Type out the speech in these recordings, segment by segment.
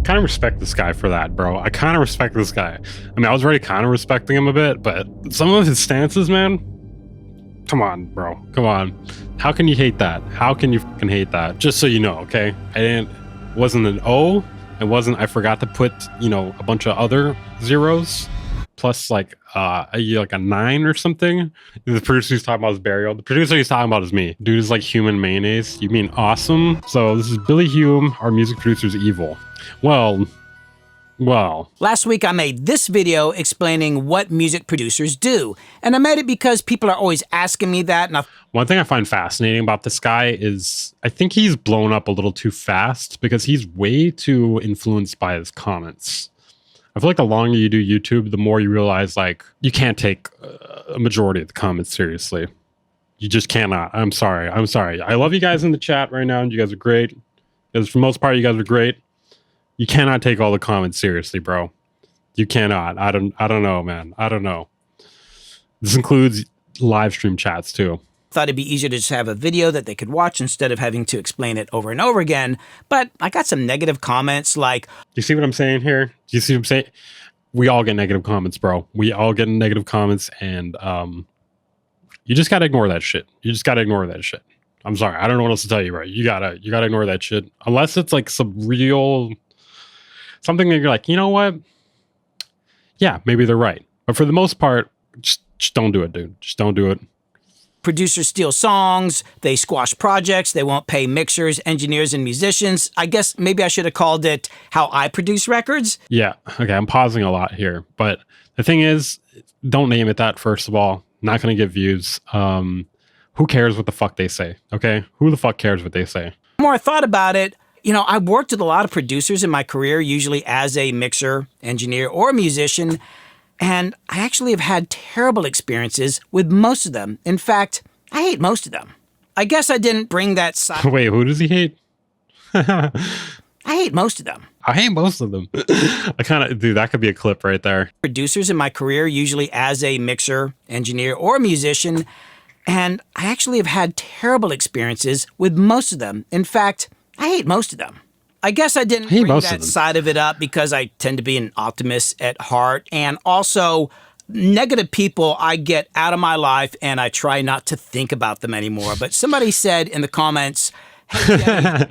kind of respect this guy for that, bro. I kind of respect this guy. I mean, I was already kind of respecting him a bit, but some of his stances, man, come on, bro. Come on. How can you hate that? How can you fucking hate that? Just so you know, okay? Wasn't an O. It wasn't, I forgot to put, you know, a bunch of other zeros plus like a 9 or something. The producer he's talking about is Burial. The producer he's talking about is me. Dude is like human mayonnaise. You mean awesome? So this is Billy Hume. Our music producer is evil. Well. Last week I made this video explaining what music producers do. And I made it because people are always asking me that. And one thing I find fascinating about this guy is I think he's blown up a little too fast because he's way too influenced by his comments. I feel like the longer you do YouTube, the more you realize like you can't take a majority of the comments seriously. You just cannot. I'm sorry. I love you guys in the chat right now. And you guys are great. Because for the most part, you guys are great. You cannot take all the comments seriously, bro. You cannot. I don't know, man. I don't know. This includes live stream chats too. Thought it'd be easier to just have a video that they could watch instead of having to explain it over and over again. But I got some negative comments like... You see what I'm saying here? Do you see what I'm saying? We all get negative comments, bro. We all get negative comments, and you just gotta ignore that shit. You just gotta ignore that shit. I'm sorry. I don't know what else to tell you, bro. You gotta ignore that shit. Unless it's like some real... something that you're like, you know what? Yeah, maybe they're right. But for the most part, just don't do it, dude. Just don't do it. Producers steal songs, they squash projects, they won't pay mixers, engineers, and musicians. I guess maybe I should have called it How I Produce Records. Yeah, okay, I'm pausing a lot here. But the thing is, don't name it that, first of all. Not going to get views. Who cares what the fuck they say, okay? Who the fuck cares what they say? The more I thought about it, you know, I worked with a lot of producers in my career, usually as a mixer, engineer, or musician, and I actually have had terrible experiences with most of them. In fact, I hate most of them. I guess I didn't bring that side. Wait, who does he hate? I hate most of them. I hate most of them. I kind of, dude, that could be a clip right there. Producers in my career, usually as a mixer, engineer, or musician, and I actually have had terrible experiences with most of them. In fact, I hate most of them. I guess I didn't bring that side of it up because I tend to be an optimist at heart. And also, negative people I get out of my life and I try not to think about them anymore. But somebody said in the comments, hey, Jenny.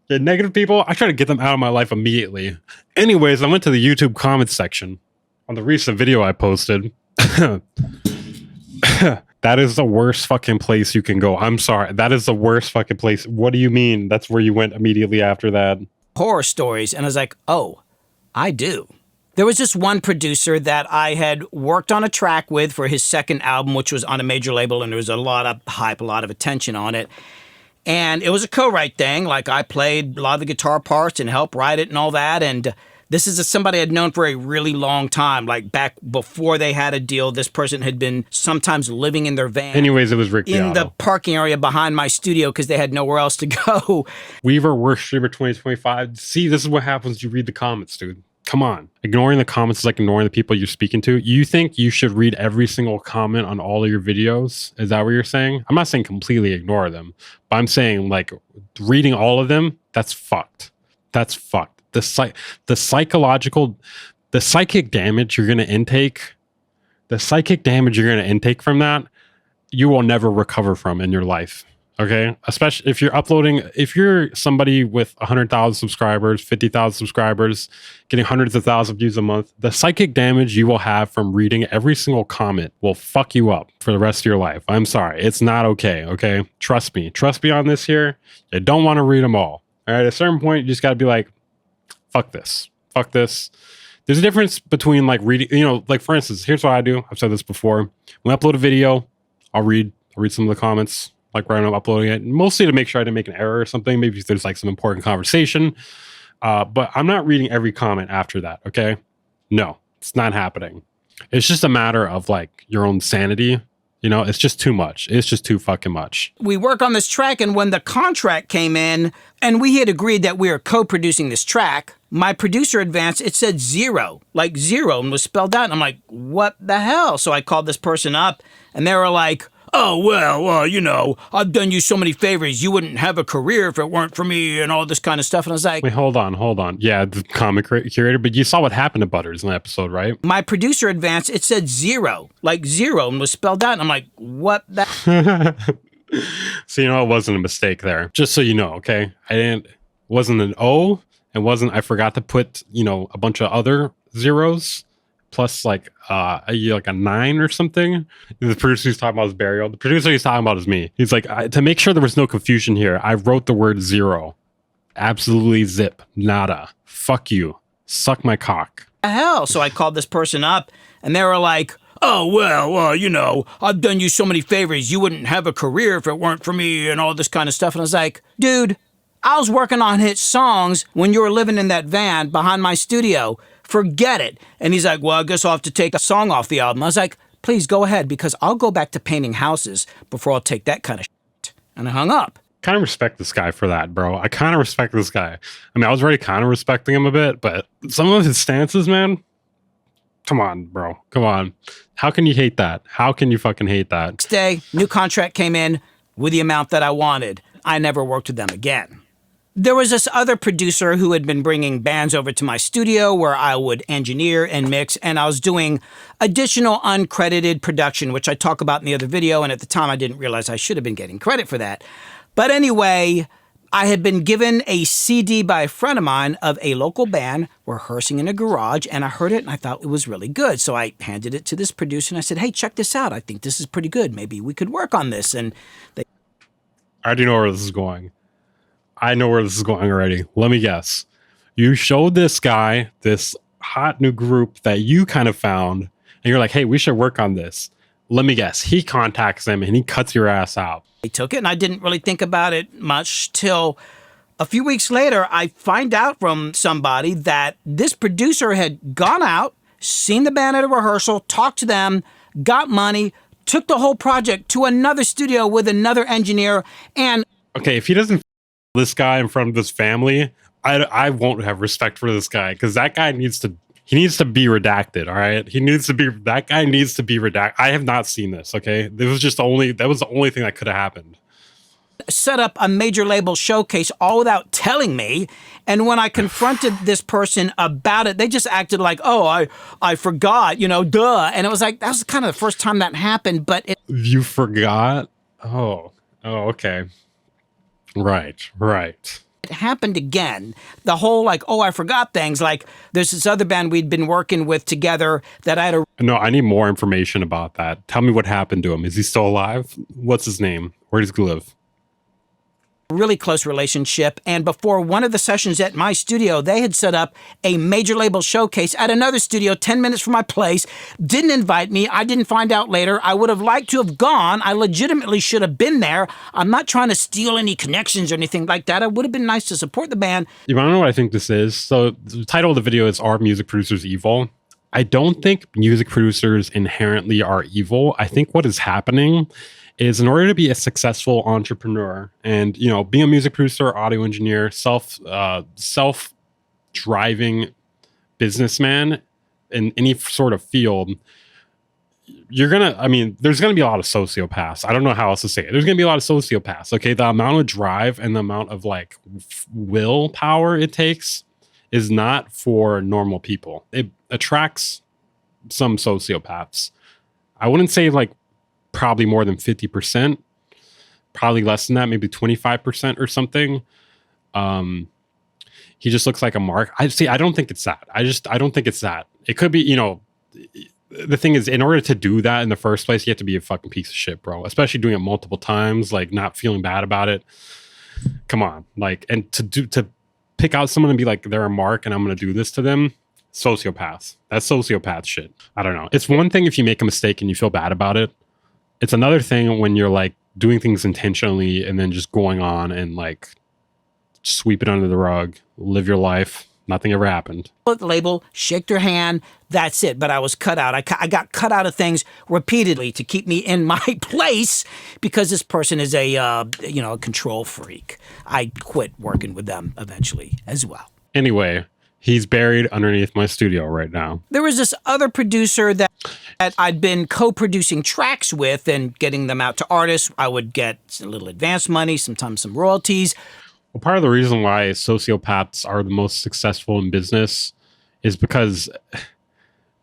Yeah, negative people, I try to get them out of my life immediately. Anyways, I went to the YouTube comments section on the recent video I posted. That is the worst fucking place you can go. I'm sorry. That is the worst fucking place. What do you mean? That's where you went immediately after that? Horror stories. And I was like, oh, I do. There was just one producer that I had worked on a track with for his second album, which was on a major label, and there was a lot of hype, a lot of attention on it. And it was a co-write thing. Like, I played a lot of the guitar parts and helped write it and all that. And this is somebody I'd known for a really long time. Like, back before they had a deal, this person had been sometimes living in their van. Anyways, it was Rick in the parking area behind my studio because they had nowhere else to go. Weaver Worst Streamer 2025. See, this is what happens. You read the comments, dude. Come on. Ignoring the comments is like ignoring the people you're speaking to. You think you should read every single comment on all of your videos? Is that what you're saying? I'm not saying completely ignore them, but I'm saying like reading all of them, that's fucked. That's fucked. The psychic damage you're going to intake, from that, you will never recover from in your life. Okay, especially if you're uploading, if you're somebody with 100,000 subscribers, 50,000 subscribers, getting hundreds of thousands of views a month, the psychic damage you will have from reading every single comment will fuck you up for the rest of your life. I'm sorry, it's not okay. Okay, trust me on this here. You don't want to read them all. All right, at a certain point, you just got to be like, fuck this. There's a difference between like reading, you know, like for instance, here's what I do. I've said this before. When I upload a video, I'll read some of the comments. Like when I'm uploading it, mostly to make sure I didn't make an error or something. Maybe if there's like some important conversation. But I'm not reading every comment after that, okay? No, it's not happening. It's just a matter of like your own sanity. You know, it's just too much. It's just too fucking much. We work on this track, and when the contract came in, and we had agreed that we were co-producing this track, my producer advanced, it said 0, like 0, and was spelled out. And I'm like, what the hell? So I called this person up, and they were like, oh, well, I've done you so many favors. You wouldn't have a career if it weren't for me and all this kind of stuff. And I was like, wait, hold on. Yeah, the comic curator, but you saw what happened to Butters in the episode, right? my producer advanced, it said 0, like 0, and was spelled out. And I'm like, what the? So, it wasn't a mistake there. Just so you know, okay? Wasn't an O, and I forgot to put, a bunch of other zeros plus like a 9 or something. The producer he's talking about is Burial. The producer he's talking about is me. He's like, to make sure there was no confusion here, I wrote the word 0. Absolutely zip. Nada. Fuck you. Suck my cock. The hell? So I called this person up, and they were like, oh, well, I've done you so many favors. You wouldn't have a career if it weren't for me and all this kind of stuff. And I was like, dude, I was working on hit songs when you were living in that van behind my studio. Forget it. And he's like, well, I guess I'll have to take a song off the album. I was like, please go ahead, because I'll go back to painting houses before I'll take that kind of shit. And I hung up. Kind of respect this guy for that, bro. I kind of respect this guy. I mean, I was already kind of respecting him a bit, but some of his stances, man, come on, bro. Come on. How can you hate that? How can you fucking hate that? Next day, new contract came in with the amount that I wanted. I never worked with them again. There was this other producer who had been bringing bands over to my studio where I would engineer and mix, and I was doing additional uncredited production, which I talk about in the other video, and at the time I didn't realize I should have been getting credit for that. But anyway, I had been given a CD by a friend of mine of a local band rehearsing in a garage, and I heard it and I thought it was really good. So I handed it to this producer and I said, hey, check this out. I think this is pretty good. Maybe we could work on this. And they... I already know where this is going. I know where this is going already. Let me guess. You showed this guy this hot new group that you kind of found, and you're like, hey, we should work on this. Let me guess. He contacts them and he cuts your ass out. I took it, and I didn't really think about it much till a few weeks later. I find out from somebody that this producer had gone out, seen the band at a rehearsal, talked to them, got money, took the whole project to another studio with another engineer, and... Okay, if he doesn't this guy in front of this family, I won't have respect for this guy, because that guy needs to be redacted. All right, that guy needs to be redacted. I have not seen this. Okay, that was the only thing that could have happened. Set up a major label showcase all without telling me, and when I confronted this person about it, they just acted like, oh, I forgot, duh. And it was like, that was kind of the first time that happened. But you forgot? Oh, okay. Right. It happened again. The whole like, oh, I forgot things. Like there's this other band we'd been working with together that I had a... No, I need more information about that. Tell me what happened to him. Is he still alive? What's his name? Where does he live? really close relationship. And before one of the sessions at my studio, they had set up a major label showcase at another studio 10 minutes from my place. Didn't invite me. I didn't find out later. I would have liked to have gone. I legitimately should have been there. I'm not trying to steal any connections or anything like that. It would have been nice to support the band. You want to know what I think this is? So the title of the video is Are Music Producers Evil? I don't think music producers inherently are evil. I think what is happening is in order to be a successful entrepreneur and, you know, being a music producer, audio engineer, self-driving businessman in any sort of field, there's going to be a lot of sociopaths. I don't know how else to say it. There's going to be a lot of sociopaths. Okay. The amount of drive and the amount of like willpower it takes is not for normal people. It attracts some sociopaths. I wouldn't say like probably more than 50%, probably less than that, maybe 25% or something. He just looks like a mark. I don't think it's that. I don't think it's that. It could be, you know, the thing is, in order to do that in the first place, you have to be a fucking piece of shit, bro. Especially doing it multiple times, like not feeling bad about it. Come on. Like, and to pick out someone and be like, they're a mark and I'm going to do this to them. Sociopaths. That's sociopath shit. I don't know. It's one thing if you make a mistake and you feel bad about it. It's another thing when you're like doing things intentionally and then just going on and like sweep it under the rug, live your life. Nothing ever happened. The label, shake their hand, that's it. But I was cut out. I got cut out of things repeatedly to keep me in my place because this person is a control freak. I quit working with them eventually as well. Anyway, He's buried underneath my studio right now. There was this other producer that I'd been co-producing tracks with and getting them out to artists. I would get a little advance money, sometimes some royalties. Well, part of the reason why sociopaths are the most successful in business is because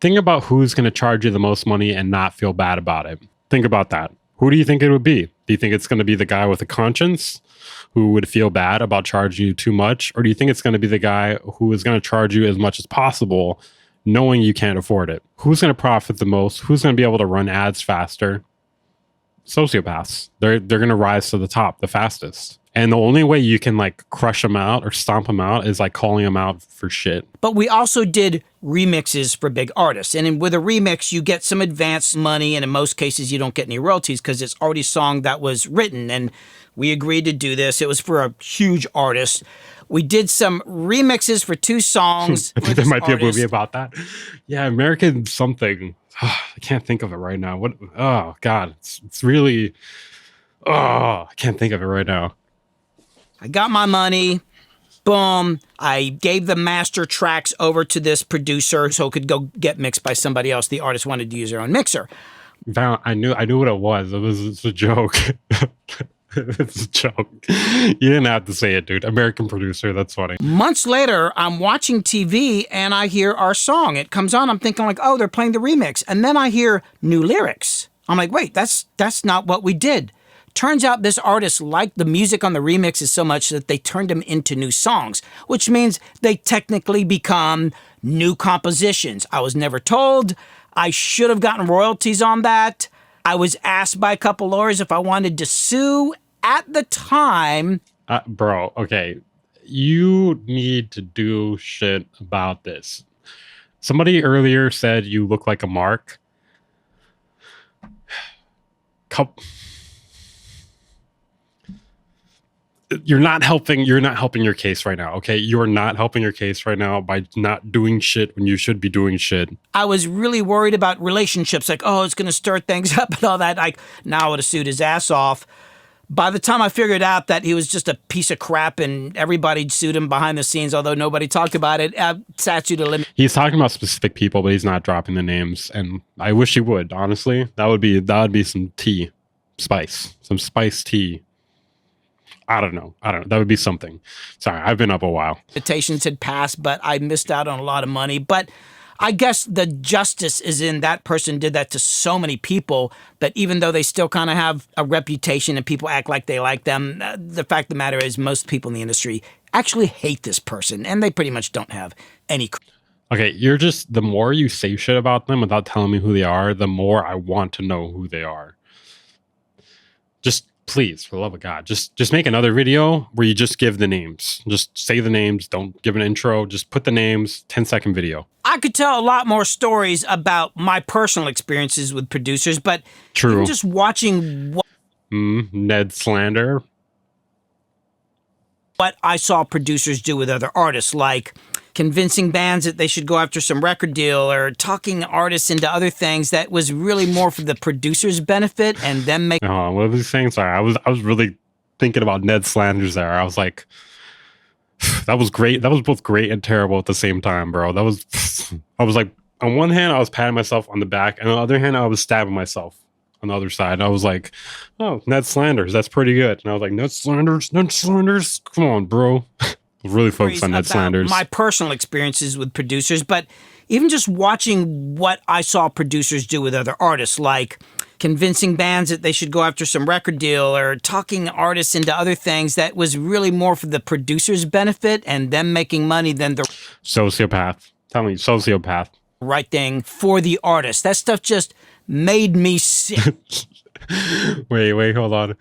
think about who's going to charge you the most money and not feel bad about it. Think about that. Who do you think it would be? Do you think it's going to be the guy with a conscience who would feel bad about charging you too much? Or do you think it's going to be the guy who is going to charge you as much as possible, knowing you can't afford it? Who's going to profit the most? Who's going to be able to run ads faster? Sociopaths. They're going to rise to the top the fastest. And the only way you can like crush them out or stomp them out is like calling them out for shit. But we also did remixes for big artists. And with a remix, you get some advance money. And in most cases, you don't get any royalties because it's already a song that was written. And we agreed to do this. It was for a huge artist. We did some remixes for 2 songs. I think there might be a movie about that. Yeah, American something. I can't think of it right now. What? Oh, God. It's really... Oh, I can't think of it right now. I got my money. Boom. I gave the master tracks over to this producer so it could go get mixed by somebody else. The artist wanted to use their own mixer. I knew what it was. It's a joke. It's a joke. You didn't have to say it, dude. American producer. That's funny. Months later, I'm watching TV and I hear our song. It comes on. I'm thinking like, oh, they're playing the remix. And then I hear new lyrics. I'm like, wait, that's not what we did. Turns out this artist liked the music on the remixes so much that they turned them into new songs, which means they technically become new compositions. I was never told. I should have gotten royalties on that. I was asked by a couple lawyers if I wanted to sue. At the time... bro, okay. You need to do shit about this. Somebody earlier said you look like a mark. You're not helping your case right now, okay? You're not helping your case right now by not doing shit when you should be doing shit. I was really worried about relationships, like, oh, it's going to stir things up and all that. Like, now I would have sued his ass off. By the time I figured out that he was just a piece of crap and everybody sued him behind the scenes, although nobody talked about it, statute of limitations. He's talking about specific people, but he's not dropping the names. And I wish he would, honestly. That would be some tea. Some spice tea. I don't know. That would be something. Sorry, I've been up a while. Limitations had passed, but I missed out on a lot of money. But I guess the justice is in that person did that to so many people that even though they still kind of have a reputation and people act like they like them, the fact of the matter is most people in the industry actually hate this person and they pretty much don't have any. Okay, the more you say shit about them without telling me who they are, the more I want to know who they are. Just please, for the love of God, just make another video where you just give the names. Just say the names. Don't give an intro. Just put the names. 10-second video. I could tell a lot more stories about my personal experiences with producers, but true. Even just watching Ned slander. What I saw producers do with other artists, like convincing bands that they should go after some record deal or talking artists into other things that was really more for the producer's benefit and them make. Oh, what was he saying? Sorry, I was really thinking about Ned slanders there. I was like, that was great. That was both great and terrible at the same time, bro. I was like, on one hand, I was patting myself on the back, and on the other hand, I was stabbing myself on the other side. And I was like, oh, Ned slanders, that's pretty good. And I was like, Ned slanders, come on, bro. Really focused on Ned slanders. My personal experiences with producers, but even just watching what I saw producers do with other artists, like convincing bands that they should go after some record deal or talking artists into other things that was really more for the producer's benefit and them making money than the sociopath. Tell me, sociopath. Right thing for the artist. That stuff just made me sick. Wait, hold on.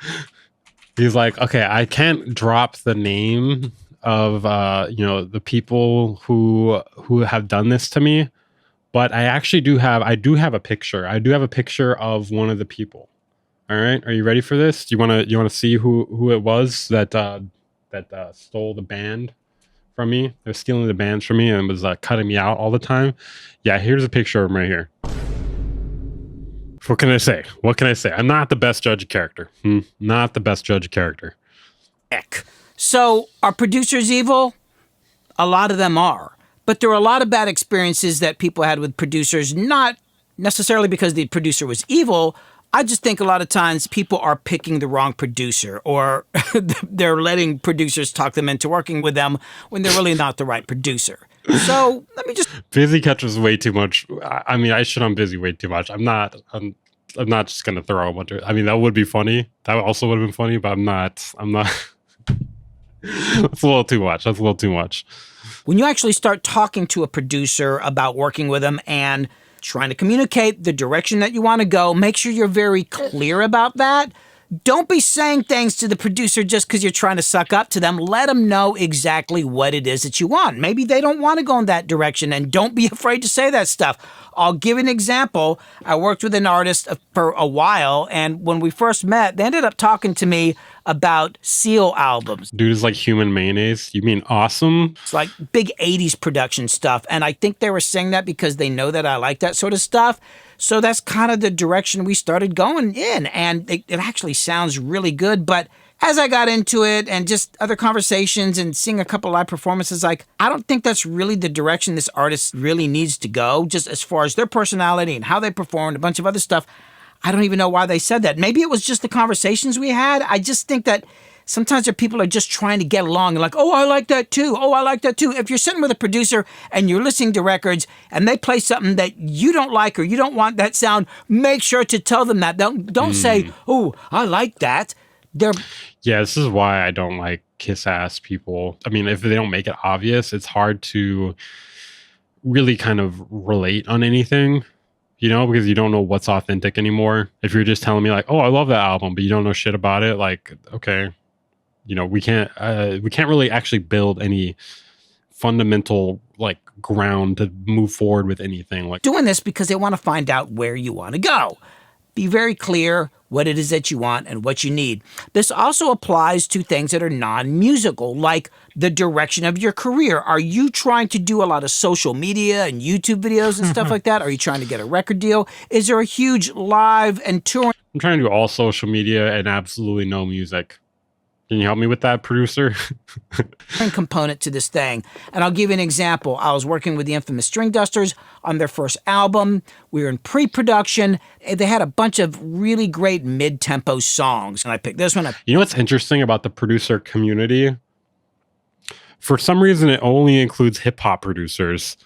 He's like, okay, I can't drop the name of the people who have done this to me, but I actually do have a picture. I do have a picture of one of the people. All right, are you ready for this? Do you want to see who it was that stole the band from me? They're stealing the bands from me and was cutting me out all the time. Yeah, here's a picture of him right here. What can I say? I'm not the best judge of character. Not the best judge of character. So are producers evil? A lot of them are. But there are a lot of bad experiences that people had with producers, not necessarily because the producer was evil. I just think a lot of times people are picking the wrong producer, or they're letting producers talk them into working with them when they're really not the right producer. So let me just... Busy catches way too much. I mean, I shit on Busy way too much. I'm not just gonna throw a bunch of... I mean, that would be funny. That also would have been funny, but I'm not. That's a little too much. That's a little too much. When you actually start talking to a producer about working with them and trying to communicate the direction that you want to go, make sure you're very clear about that. Don't be saying things to the producer just because you're trying to suck up to them. Let them know exactly what it is that you want. Maybe they don't want to go in that direction, and don't be afraid to say that stuff. I'll give an example. I worked with an artist for a while, and when we first met, they ended up talking to me about Seal albums. Dude is like human mayonnaise. You mean awesome? It's like big 80s production stuff, and I think they were saying that because they know that I like that sort of stuff. So that's kind of the direction we started going in, and it actually sounds really good. But as I got into it and just other conversations and seeing a couple live performances, like, I don't think that's really the direction this artist really needs to go, just as far as their personality and how they performed, a bunch of other stuff. I don't even know why they said that. Maybe it was just the conversations we had. I just think that sometimes people are just trying to get along and like, oh, I like that too. Oh, I like that too. If you're sitting with a producer and you're listening to records and they play something that you don't like or you don't want that sound, make sure to tell them that. Don't say, oh, I like that. Yeah, this is why I don't like kiss-ass people. I mean, if they don't make it obvious, it's hard to really kind of relate on anything. You know, because you don't know what's authentic anymore. If you're just telling me like, oh, I love that album, but you don't know shit about it, like, okay, you know, we can't really actually build any fundamental like ground to move forward with anything. Like doing this because they want to find out where you want to go. Be very clear what it is that you want and what you need. This also applies to things that are non-musical, like the direction of your career. Are you trying to do a lot of social media and YouTube videos and stuff like that? Are you trying to get a record deal? Is there a huge live and touring? I'm trying to do all social media and absolutely no music. Can you help me with that, producer? Component to this thing. And I'll give you an example. I was working with the infamous Stringdusters on their first album. We were in pre-production. They had a bunch of really great mid-tempo songs. And I picked this one up. You know what's interesting about the producer community? For some reason, it only includes hip-hop producers.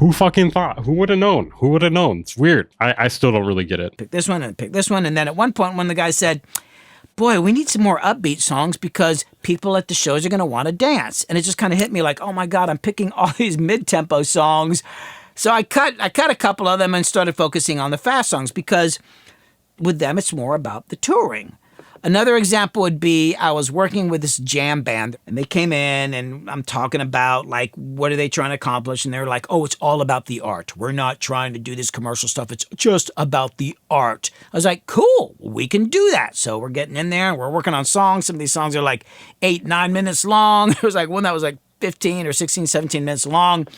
Who fucking thought? Who would have known? Who would have known? It's weird. I still don't really get it. Pick this one and pick this one. And then at one point, one of the guys said, boy, we need some more upbeat songs because people at the shows are going to want to dance. And it just kind of hit me like, oh my God, I'm picking all these mid-tempo songs. So I cut a couple of them and started focusing on the fast songs because with them, it's more about the touring. Another example would be I was working with this jam band and they came in and I'm talking about like, what are they trying to accomplish? And they're like, oh, it's all about the art. We're not trying to do this commercial stuff. It's just about the art. I was like, cool, we can do that. So we're getting in there and we're working on songs. Some of these songs are like 8-9 minutes long. There was like one that was like 15 or 16, 17 minutes long.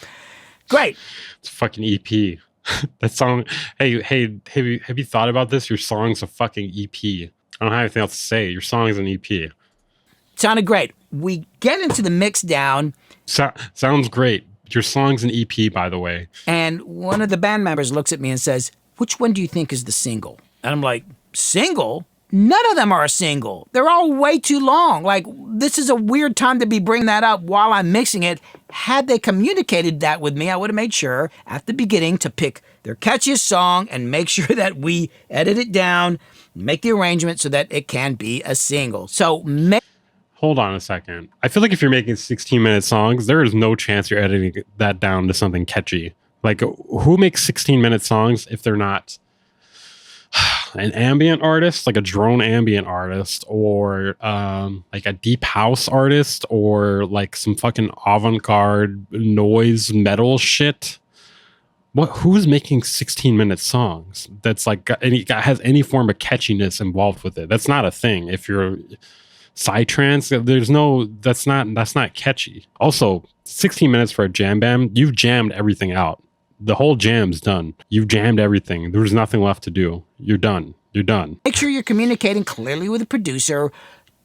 Great. It's a fucking EP. That song. Hey, have you thought about this? Your song's a fucking EP. I don't have anything else to say. Your song is an EP. Sounded great. We get into the mix down. Sounds great. Your song's an EP, by the way. And one of the band members looks at me and says, which one do you think is the single? And I'm like, single? None of them are a single. They're all way too long. Like, this is a weird time to be bringing that up while I'm mixing it. Had they communicated that with me, I would have made sure at the beginning to pick their catchiest song and make sure that we edit it down, make the arrangement so that it can be a single. So hold on a second. I feel like if you're making 16-minute songs, there is no chance you're editing that down to something catchy. Like, who makes 16-minute songs if they're not an ambient artist, like a drone ambient artist, or like a deep house artist, or like some fucking avant-garde noise metal shit? Who's making 16-minute songs that's like has any form of catchiness involved with it? That's not a thing. If you're psytrance, that's not catchy. Also, 16 minutes for a jam band, you've jammed everything out. The whole jam's done. You've jammed everything. There's nothing left to do. You're done. You're done. Make sure you're communicating clearly with the producer.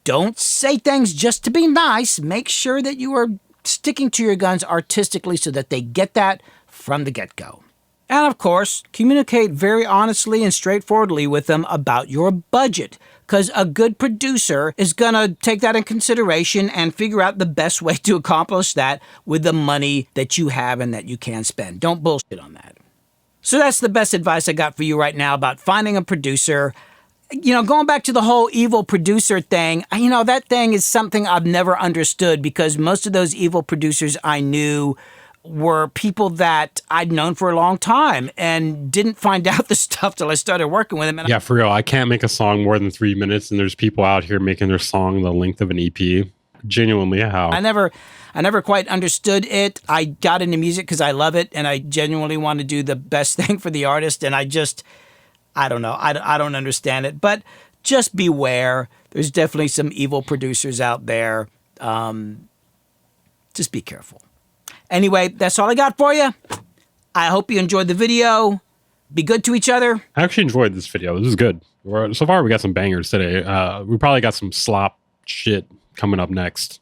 Don't say things just to be nice. Make sure that you are sticking to your guns artistically so that they get that from the get-go. And of course, communicate very honestly and straightforwardly with them about your budget, because a good producer is going to take that in consideration and figure out the best way to accomplish that with the money that you have and that you can spend. Don't bullshit on that. So that's the best advice I got for you right now about finding a producer. You know, going back to the whole evil producer thing, you know, that thing is something I've never understood, because most of those evil producers I knew were people that I'd known for a long time and didn't find out the stuff till I started working with them. And yeah, for real. I can't make a song more than 3 minutes, and there's people out here making their song the length of an EP. Genuinely, how? I never quite understood it. I got into music because I love it, and I genuinely want to do the best thing for the artist, and I don't know. I don't understand it. But just beware. There's definitely some evil producers out there. Just be careful. Anyway, that's all I got for you. I hope you enjoyed the video. Be good to each other. I actually enjoyed this video. This is good. So far, we got some bangers today. We probably got some slop shit coming up next.